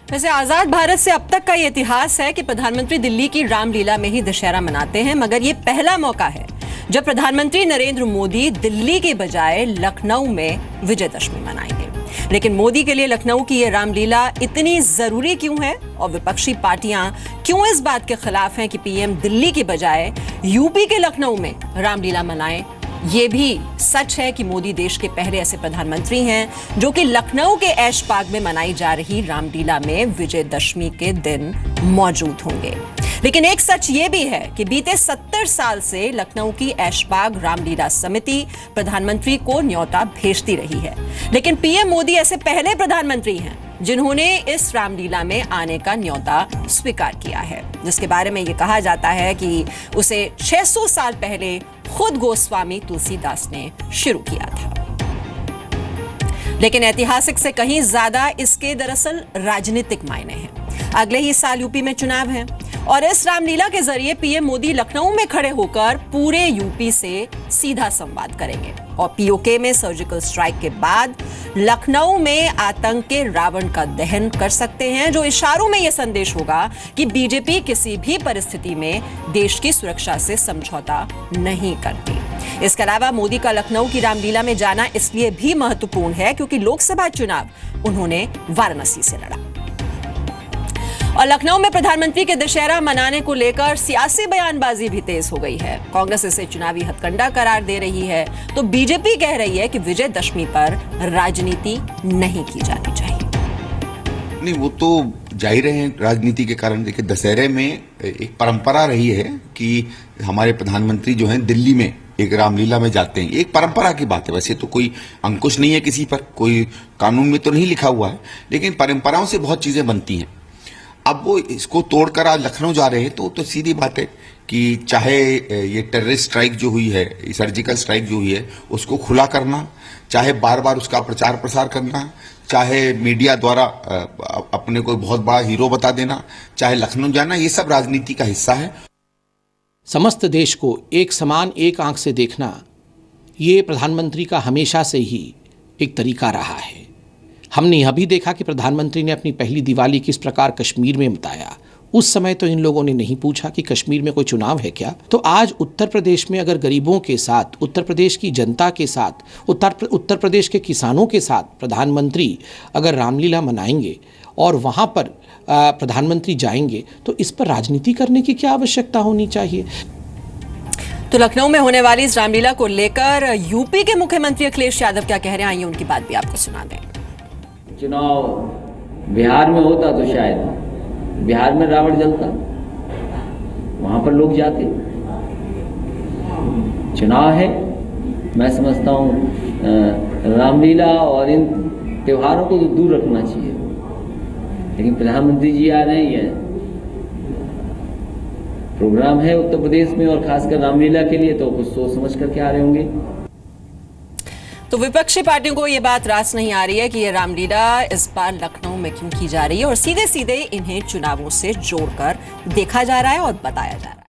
वैसे आजाद भारत से अब तक का ये इतिहास है कि प्रधानमंत्री दिल्ली की रामलीला में ही दशहरा मनाते हैं, मगर ये पहला मौका है जब प्रधानमंत्री नरेंद्र मोदी दिल्ली के बजाय लखनऊ में विजयदशमी मनाएंगे। लेकिन मोदी के लिए लखनऊ की ये रामलीला इतनी जरूरी क्यों है और विपक्षी पार्टियां क्यों इस बात के खिलाफ हैं कि पीएम दिल्ली के बजाय यूपी के लखनऊ में रामलीला मनाएं? ये भी सच है कि मोदी देश के पहले ऐसे प्रधानमंत्री हैं जो कि लखनऊ के ऐशबाग में मनाई जा रही रामलीला में विजयदशमी के दिन मौजूद होंगे। लेकिन एक सच ये भी है कि बीते 70 साल से लखनऊ की ऐशबाग रामलीला समिति प्रधानमंत्री को न्योता भेजती रही है, लेकिन पीएम मोदी ऐसे पहले प्रधानमंत्री हैं जिन्होंने इस रामलीला में आने का न्योता स्वीकार किया है, जिसके बारे में ये कहा जाता है कि उसे 600 साल पहले खुद गोस्वामी तुलसीदास ने शुरू किया था। लेकिन ऐतिहासिक से कहीं ज्यादा इसके दरअसल राजनीतिक मायने हैं। अगले ही साल यूपी में चुनाव हैं और इस रामलीला के जरिए पीएम मोदी लखनऊ में खड़े होकर पूरे यूपी से सीधा संवाद करेंगे और पीओके में सर्जिकल स्ट्राइक के बाद लखनऊ में आतंक के रावण का दहन कर सकते हैं, जो इशारों में यह संदेश होगा कि बीजेपी किसी भी परिस्थिति में देश की सुरक्षा से समझौता नहीं करती। इसके अलावा मोदी का लखनऊ की रामलीला में जाना इसलिए भी महत्वपूर्ण है क्योंकि लोकसभा चुनाव उन्होंने वाराणसी से लड़ा और लखनऊ में प्रधानमंत्री के दशहरा मनाने को लेकर सियासी बयानबाजी भी तेज हो गई है। कांग्रेस इसे चुनावी हथकंडा करार दे रही है तो बीजेपी कह रही है कि विजयदशमी पर राजनीति नहीं की जानी चाहिए। नहीं, वो तो जाहिर है राजनीति के कारण। देखिए, दशहरे में एक परंपरा रही है कि हमारे प्रधानमंत्री जो हैं दिल्ली में एक रामलीला में जाते हैं। एक परंपरा की बात है, वैसे तो कोई अंकुश नहीं है किसी पर, कोई कानून में तो नहीं लिखा हुआ है, लेकिन परंपराओं से बहुत चीजें बनती हैं। अब वो इसको तोड़कर आज लखनऊ जा रहे हैं तो सीधी बात है कि चाहे ये टेररिस्ट स्ट्राइक जो हुई है, सर्जिकल स्ट्राइक जो हुई है, उसको खुला करना, चाहे बार बार उसका प्रचार प्रसार करना, चाहे मीडिया द्वारा अपने को बहुत बड़ा हीरो बता देना, चाहे लखनऊ जाना, ये सब राजनीति का हिस्सा है। समस्त देश को एक समान एक आंख से देखना, ये प्रधानमंत्री का हमेशा से ही एक तरीका रहा है। हमने यह भी देखा कि प्रधानमंत्री ने अपनी पहली दिवाली किस प्रकार कश्मीर में बिताया। उस समय तो इन लोगों ने नहीं पूछा कि कश्मीर में कोई चुनाव है क्या। तो आज उत्तर प्रदेश में अगर गरीबों के साथ, उत्तर प्रदेश की जनता के साथ, उत्तर प्रदेश के किसानों के साथ प्रधानमंत्री अगर रामलीला मनाएंगे और वहाँ पर प्रधानमंत्री जाएंगे तो इस पर राजनीति करने की क्या आवश्यकता होनी चाहिए। तो लखनऊ में होने वाली इस रामलीला को लेकर यूपी के मुख्यमंत्री अखिलेश यादव क्या कह रहे हैं, आइए उनकी बात भी आपको सुना दें। चुनाव बिहार में होता तो शायद बिहार में रावण जलता, वहां पर लोग जाते। चुनाव है, मैं समझता हूँ रामलीला और इन त्योहारों को तो दूर रखना चाहिए, लेकिन प्रधानमंत्री जी आ रहे हैं, प्रोग्राम है उत्तर प्रदेश में और खासकर रामलीला के लिए, तो कुछ सोच समझ करके आ रहे होंगे। तो विपक्षी पार्टियों को ये बात रास नहीं आ रही है कि ये रामलीला इस बार लखनऊ में क्यों की जा रही है और सीधे सीधे इन्हें चुनावों से जोड़कर देखा जा रहा है और बताया जा रहा है।